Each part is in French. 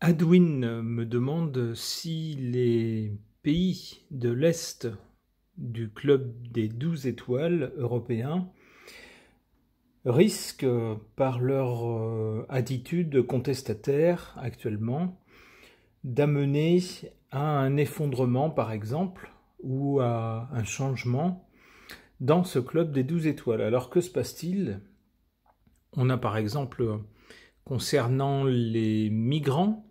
Adwin me demande si les pays de l'Est du club des 12 étoiles européens risquent, par leur attitude contestataire actuellement, d'amener à un effondrement, par exemple, ou à un changement dans ce club des 12 étoiles. Alors que se passe-t-il? On a par exemple, concernant les migrants,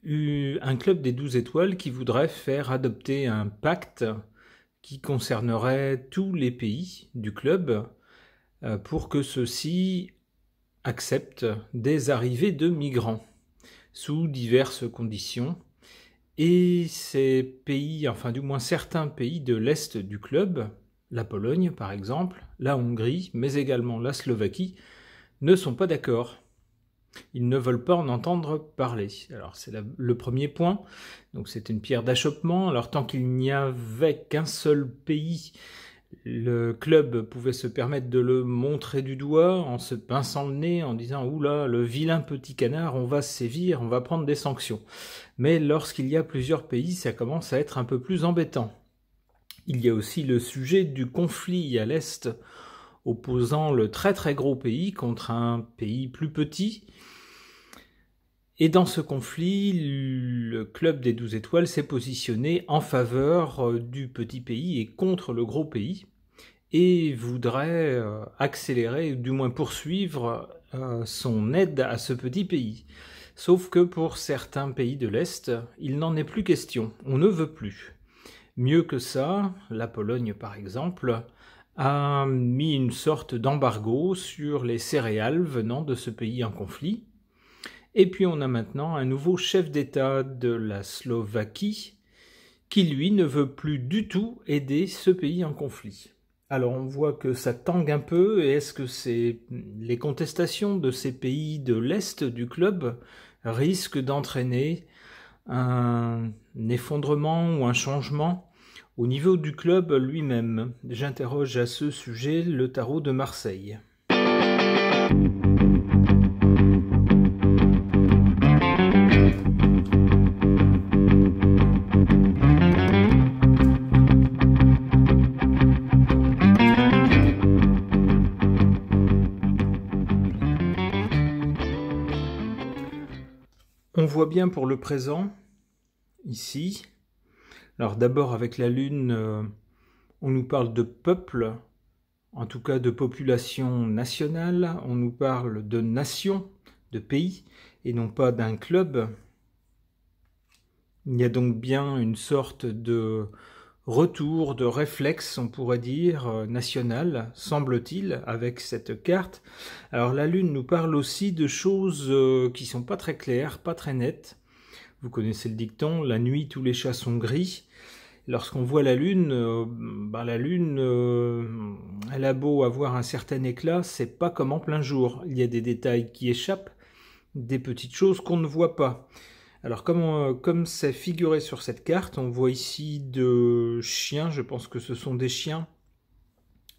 un club des 12 étoiles qui voudrait faire adopter un pacte qui concernerait tous les pays du club pour que ceux-ci acceptent des arrivées de migrants sous diverses conditions. Et ces pays, enfin du moins certains pays de l'Est du club, la Pologne par exemple, la Hongrie, mais également la Slovaquie, ne sont pas d'accord. Ils ne veulent pas en entendre parler. Alors c'est le premier point, donc c'est une pierre d'achoppement. Alors tant qu'il n'y avait qu'un seul pays, le club pouvait se permettre de le montrer du doigt en se pinçant le nez, en disant « Oula, le vilain petit canard, on va sévir, on va prendre des sanctions ». Mais lorsqu'il y a plusieurs pays, ça commence à être un peu plus embêtant. Il y a aussi le sujet du conflit à l'Est, opposant le très très gros pays contre un pays plus petit. Et dans ce conflit, le club des 12 étoiles s'est positionné en faveur du petit pays et contre le gros pays, et voudrait accélérer, ou du moins poursuivre son aide à ce petit pays. Sauf que pour certains pays de l'Est, il n'en est plus question, on ne veut plus. Mieux que ça, la Pologne par exemple, a mis une sorte d'embargo sur les céréales venant de ce pays en conflit. Et puis on a maintenant un nouveau chef d'État de la Slovaquie qui, lui, ne veut plus du tout aider ce pays en conflit. Alors on voit que ça tangue un peu, et est-ce que les contestations de ces pays de l'Est du club risquent d'entraîner un effondrement ou un changement au niveau du club lui-même? J'interroge à ce sujet le tarot de Marseille. On voit bien pour le présent, ici, alors d'abord avec la Lune, on nous parle de peuple, en tout cas de population nationale, on nous parle de nation, de pays, et non pas d'un club. Il y a donc bien une sorte de retour, de réflexe, on pourrait dire, national, semble-t-il, avec cette carte. Alors la Lune nous parle aussi de choses qui sont pas très claires, pas très nettes. Vous connaissez le dicton, la nuit tous les chats sont gris. Lorsqu'on voit la Lune, elle a beau avoir un certain éclat, c'est pas comme en plein jour. Il y a des détails qui échappent, des petites choses qu'on ne voit pas. Alors comme c'est figuré sur cette carte, on voit ici deux chiens, je pense que ce sont des chiens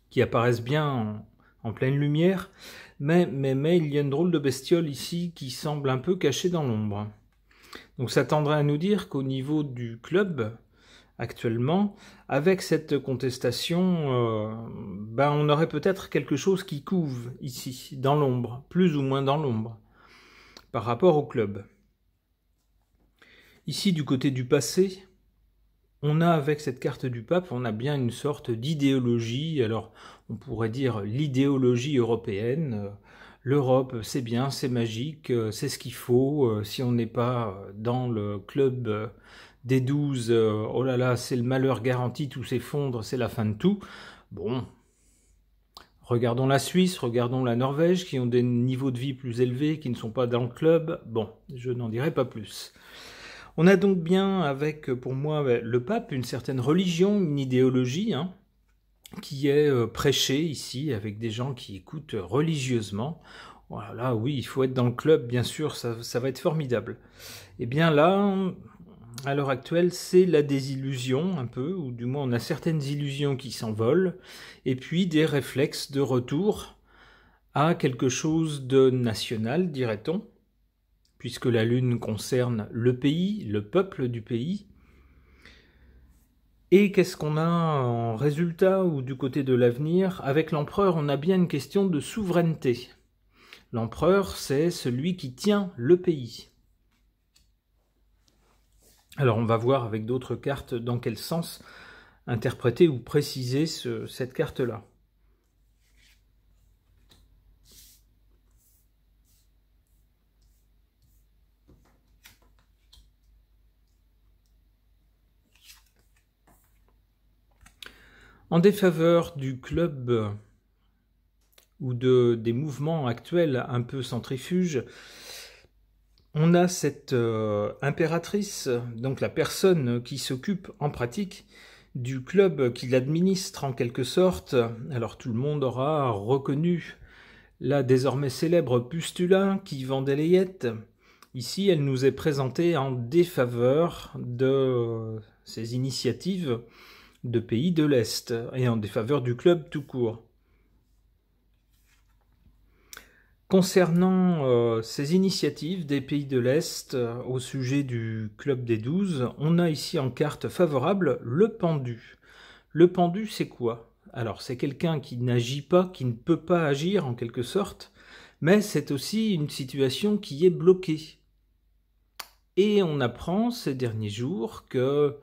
qui apparaissent bien en pleine lumière, mais il y a une drôle de bestiole ici qui semble un peu cachée dans l'ombre. Donc ça tendrait à nous dire qu'au niveau du club, actuellement, avec cette contestation, on aurait peut-être quelque chose qui couve ici, dans l'ombre, plus ou moins dans l'ombre, par rapport au club. Ici, du côté du passé, on a avec cette carte du pape, on a bien une sorte d'idéologie, alors on pourrait dire l'idéologie européenne. L'Europe, c'est bien, c'est magique, c'est ce qu'il faut. Si on n'est pas dans le club des 12, oh là là, c'est le malheur garanti, tout s'effondre, c'est la fin de tout. Bon, regardons la Suisse, regardons la Norvège, qui ont des niveaux de vie plus élevés, qui ne sont pas dans le club. Bon, je n'en dirai pas plus. On a donc bien avec, pour moi, le pape, une certaine religion, une idéologie, qui est prêchée ici, avec des gens qui écoutent religieusement. Voilà, oui, il faut être dans le club, bien sûr, ça va être formidable. Et bien là, à l'heure actuelle, c'est la désillusion un peu, ou du moins on a certaines illusions qui s'envolent, et puis des réflexes de retour à quelque chose de national, dirait-on, puisque la lune concerne le pays, le peuple du pays. Et qu'est-ce qu'on a en résultat ou du côté de l'avenir? Avec l'empereur, on a bien une question de souveraineté. L'empereur, c'est celui qui tient le pays. Alors on va voir avec d'autres cartes dans quel sens interpréter ou préciser cette carte-là. En défaveur du club ou des mouvements actuels un peu centrifuges, on a cette impératrice, donc la personne qui s'occupe en pratique du club, qui l'administre en quelque sorte. Alors tout le monde aura reconnu la désormais célèbre Pustula qui vendait les layette. Ici, elle nous est présentée en défaveur de ces initiatives de pays de l'Est et en défaveur du club tout court. Concernant ces initiatives des pays de l'Est au sujet du club des 12, on a ici en carte favorable le pendu. Le pendu, c'est quoi? Alors, c'est quelqu'un qui n'agit pas, qui ne peut pas agir en quelque sorte, mais c'est aussi une situation qui est bloquée. Et on apprend ces derniers jours que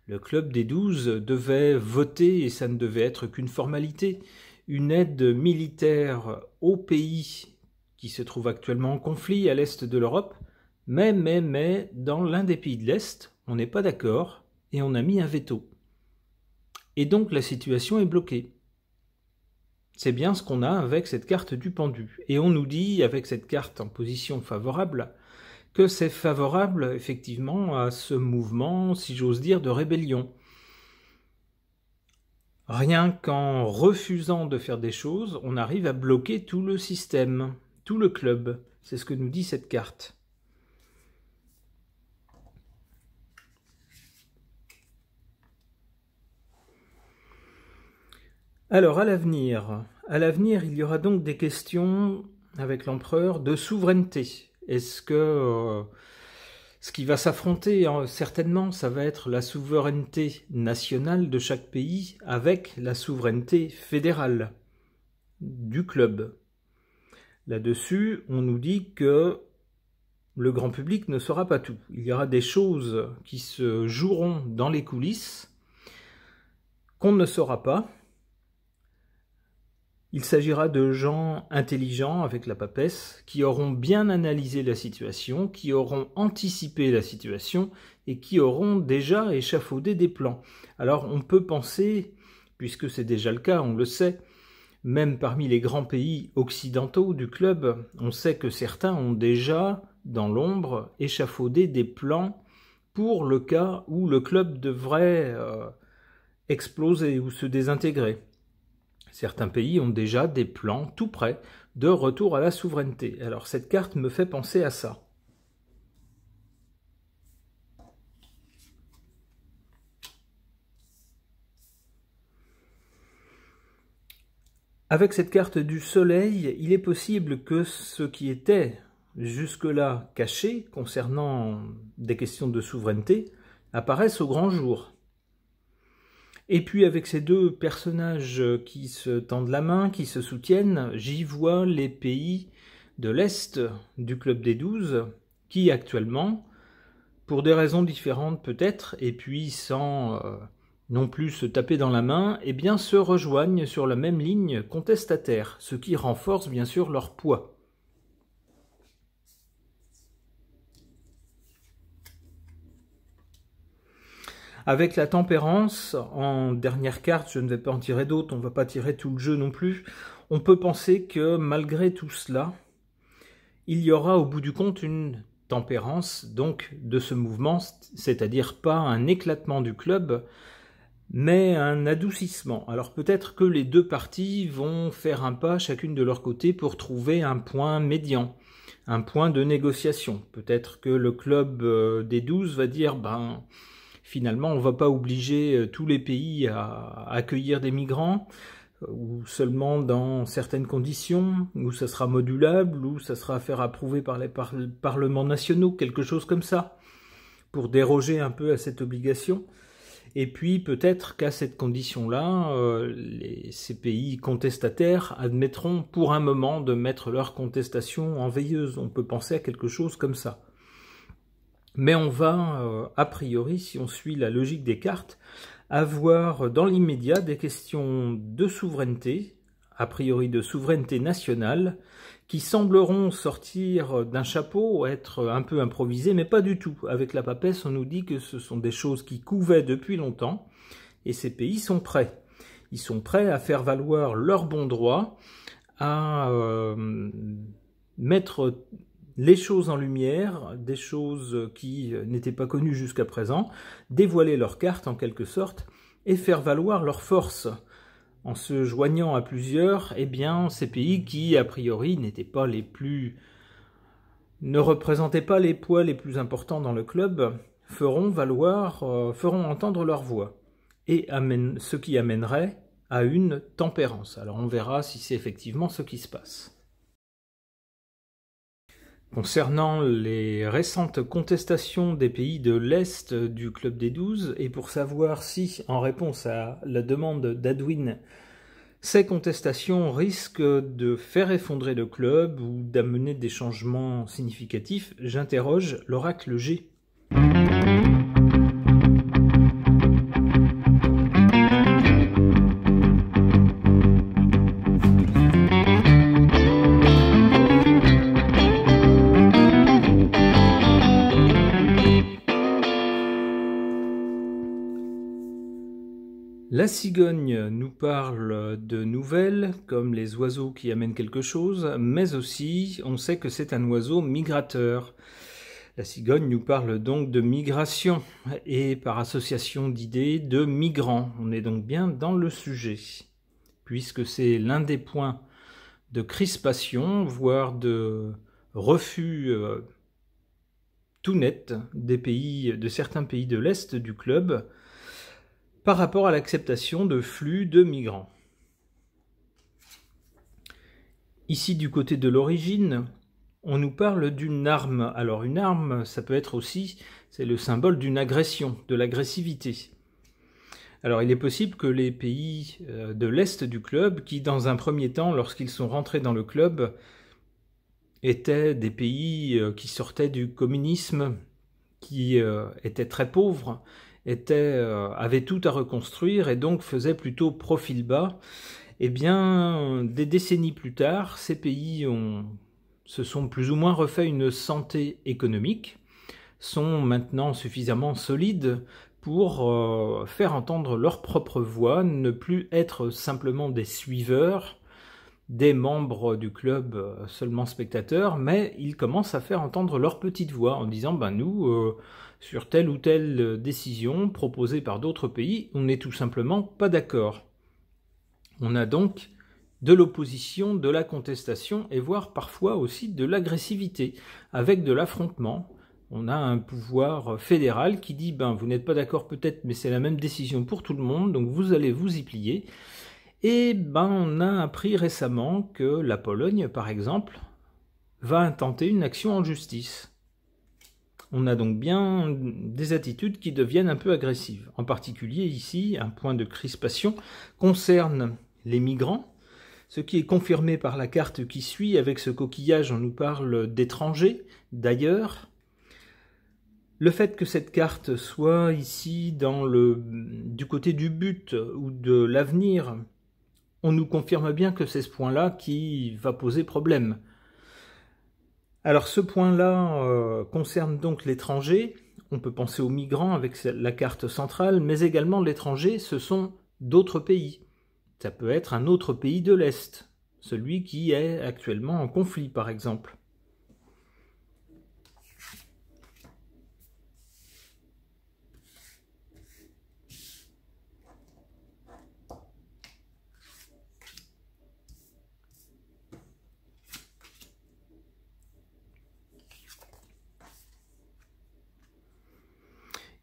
le club des 12 devait voter, et ça ne devait être qu'une formalité, une aide militaire au pays qui se trouve actuellement en conflit à l'est de l'Europe, mais dans l'un des pays de l'Est, on n'est pas d'accord et on a mis un veto. Et donc la situation est bloquée. C'est bien ce qu'on a avec cette carte du pendu. Et on nous dit, avec cette carte en position favorable, que c'est favorable effectivement à ce mouvement, si j'ose dire, de rébellion. Rien qu'en refusant de faire des choses, on arrive à bloquer tout le système, tout le club. C'est ce que nous dit cette carte. Alors à l'avenir, il y aura donc des questions avec l'empereur de souveraineté. Est-ce que ce qui va s'affronter, certainement, ça va être la souveraineté nationale de chaque pays avec la souveraineté fédérale du club. Là-dessus, on nous dit que le grand public ne saura pas tout. Il y aura des choses qui se joueront dans les coulisses qu'on ne saura pas. Il s'agira de gens intelligents avec la papesse, qui auront bien analysé la situation, qui auront anticipé la situation et qui auront déjà échafaudé des plans. Alors on peut penser, puisque c'est déjà le cas, on le sait, même parmi les grands pays occidentaux du club, on sait que certains ont déjà, dans l'ombre, échafaudé des plans pour le cas où le club devrait exploser ou se désintégrer. Certains pays ont déjà des plans tout prêts de retour à la souveraineté. Alors cette carte me fait penser à ça. Avec cette carte du soleil, il est possible que ce qui était jusque-là caché concernant des questions de souveraineté apparaisse au grand jour. Et puis avec ces deux personnages qui se tendent la main, qui se soutiennent, j'y vois les pays de l'Est du Club des 12 qui actuellement, pour des raisons différentes peut-être, et puis sans non plus se taper dans la main, eh bien se rejoignent sur la même ligne contestataire, ce qui renforce bien sûr leur poids. Avec la tempérance, en dernière carte, je ne vais pas en tirer d'autres, on ne va pas tirer tout le jeu non plus, on peut penser que malgré tout cela, il y aura au bout du compte une tempérance donc de ce mouvement, c'est-à-dire pas un éclatement du club, mais un adoucissement. Alors peut-être que les deux parties vont faire un pas chacune de leur côté pour trouver un point médian, un point de négociation. Peut-être que le club des 12 va dire finalement, on ne va pas obliger tous les pays à accueillir des migrants. ou seulement dans certaines conditions, ou ça sera modulable, ou ça sera à faire approuver par les parlements nationaux, quelque chose comme ça, pour déroger un peu à cette obligation. Et puis peut-être qu'à cette condition-là, ces pays contestataires admettront pour un moment de mettre leur contestation en veilleuse. On peut penser à quelque chose comme ça. Mais on va, a priori, si on suit la logique des cartes, avoir dans l'immédiat des questions de souveraineté, a priori de souveraineté nationale, qui sembleront sortir d'un chapeau, être un peu improvisées, mais pas du tout. Avec la papesse, on nous dit que ce sont des choses qui couvaient depuis longtemps, et ces pays sont prêts. Ils sont prêts à faire valoir leur bon droit, à mettre les choses en lumière, des choses qui n'étaient pas connues jusqu'à présent, dévoiler leurs cartes en quelque sorte, et faire valoir leur force. En se joignant à plusieurs, eh bien, ces pays qui, a priori, n'étaient pas les plus... ne représentaient pas les poids les plus importants dans le club, feront entendre leur voix, et ce qui amènerait à une tempérance. Alors on verra si c'est effectivement ce qui se passe. Concernant les récentes contestations des pays de l'Est du Club des 12, et pour savoir si, en réponse à la demande d'Adwin, ces contestations risquent de faire effondrer le club ou d'amener des changements significatifs, j'interroge l'oracle G. La cigogne nous parle de nouvelles, comme les oiseaux qui amènent quelque chose, mais aussi on sait que c'est un oiseau migrateur. La cigogne nous parle donc de migration, et par association d'idées, de migrants. On est donc bien dans le sujet, puisque c'est l'un des points de crispation, voire de refus tout net de certains pays de l'Est du club, par rapport à l'acceptation de flux de migrants. Ici, du côté de l'origine, on nous parle d'une arme. Alors une arme, ça peut être aussi, c'est le symbole d'une agression, de l'agressivité. Alors il est possible que les pays de l'Est du club, qui dans un premier temps, lorsqu'ils sont rentrés dans le club, étaient des pays qui sortaient du communisme, qui étaient très pauvres, avaient tout à reconstruire et donc faisaient plutôt profil bas, eh bien, des décennies plus tard, ces pays se sont plus ou moins refait une santé économique, sont maintenant suffisamment solides pour faire entendre leur propre voix, ne plus être simplement des suiveurs, des membres du club seulement spectateurs, mais ils commencent à faire entendre leur petite voix en disant « nous, sur telle ou telle décision proposée par d'autres pays, on n'est tout simplement pas d'accord ». On a donc de l'opposition, de la contestation, et voire parfois aussi de l'agressivité, avec de l'affrontement. On a un pouvoir fédéral qui dit « vous n'êtes pas d'accord peut-être, mais c'est la même décision pour tout le monde, donc vous allez vous y plier ». Et on a appris récemment que la Pologne, par exemple, va intenter une action en justice. On a donc bien des attitudes qui deviennent un peu agressives. En particulier ici, un point de crispation concerne les migrants, ce qui est confirmé par la carte qui suit. Avec ce coquillage, on nous parle d'étrangers, d'ailleurs. Le fait que cette carte soit ici du côté du but ou de l'avenir, on nous confirme bien que c'est ce point-là qui va poser problème. Alors ce point-là concerne donc l'étranger. On peut penser aux migrants avec la carte centrale, mais également l'étranger, ce sont d'autres pays. Ça peut être un autre pays de l'Est, celui qui est actuellement en conflit par exemple.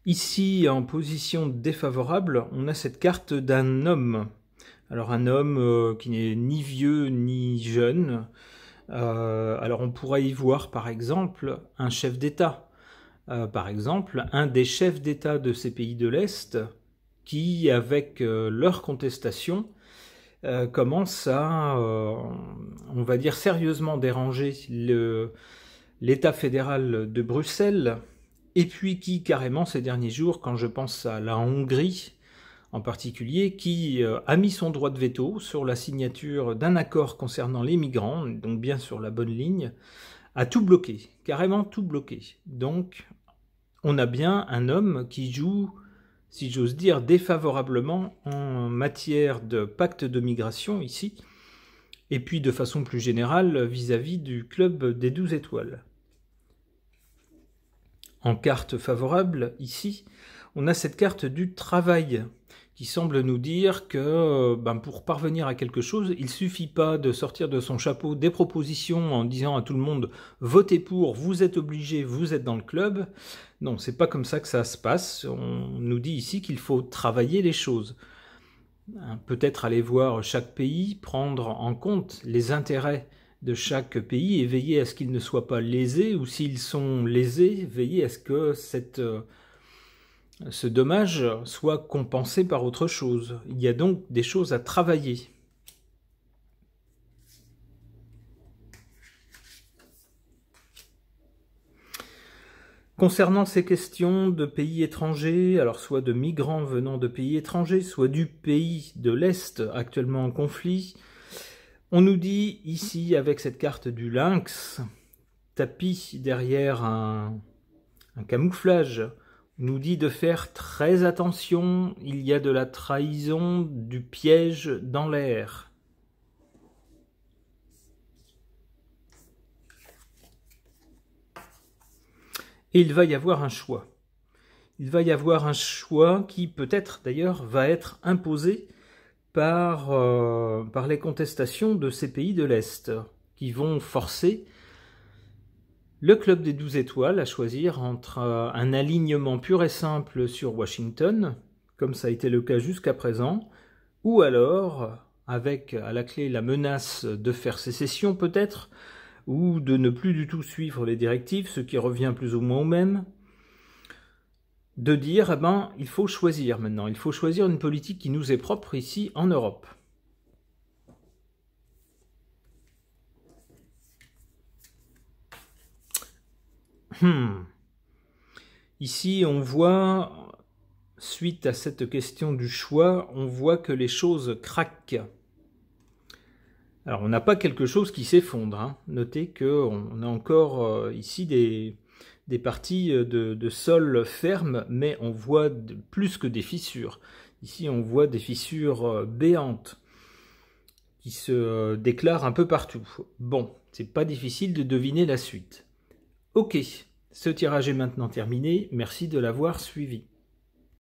Ici, en position défavorable, on a cette carte d'un homme. Alors un homme qui n'est ni vieux ni jeune. Alors on pourrait y voir par exemple un chef d'État. Par exemple, un des chefs d'État de ces pays de l'Est qui, avec leur contestation, commence à, on va dire, sérieusement déranger l'État fédéral de Bruxelles, et puis qui, carrément, ces derniers jours, quand je pense à la Hongrie en particulier, qui a mis son droit de veto sur la signature d'un accord concernant les migrants, donc bien sur la bonne ligne, a tout bloqué, carrément tout bloqué. Donc, on a bien un homme qui joue, si j'ose dire, défavorablement en matière de pacte de migration ici, et puis de façon plus générale vis-à-vis du club des 12 étoiles. En carte favorable, ici, on a cette carte du travail, qui semble nous dire que pour parvenir à quelque chose, il ne suffit pas de sortir de son chapeau des propositions en disant à tout le monde « votez pour, vous êtes obligés, vous êtes dans le club ». Non, c'est pas comme ça que ça se passe. On nous dit ici qu'il faut travailler les choses. Peut-être aller voir chaque pays, prendre en compte les intérêts de chaque pays et veiller à ce qu'ils ne soient pas lésés, ou s'ils sont lésés, veiller à ce que ce dommage soit compensé par autre chose. Il y a donc des choses à travailler. Concernant ces questions de pays étrangers, alors soit de migrants venant de pays étrangers, soit du pays de l'Est actuellement en conflit, on nous dit ici, avec cette carte du lynx, tapis derrière un camouflage, on nous dit de faire très attention, il y a de la trahison, du piège dans l'air. Et il va y avoir un choix. Il va y avoir un choix qui peut-être d'ailleurs va être imposé par les contestations de ces pays de l'Est, qui vont forcer le club des 12 étoiles à choisir entre un alignement pur et simple sur Washington, comme ça a été le cas jusqu'à présent, ou alors, avec à la clé la menace de faire sécession peut-être, ou de ne plus du tout suivre les directives, ce qui revient plus ou moins au même, de dire, il faut choisir maintenant, il faut choisir une politique qui nous est propre ici en Europe. Ici, on voit, suite à cette question du choix, on voit que les choses craquent. Alors, on n'a pas quelque chose qui s'effondre, hein. Notez qu'on a encore ici des parties de sol ferme, mais on voit plus que des fissures. Ici, on voit des fissures béantes qui se déclarent un peu partout. Bon, c'est pas difficile de deviner la suite. Ok, ce tirage est maintenant terminé. Merci de l'avoir suivi.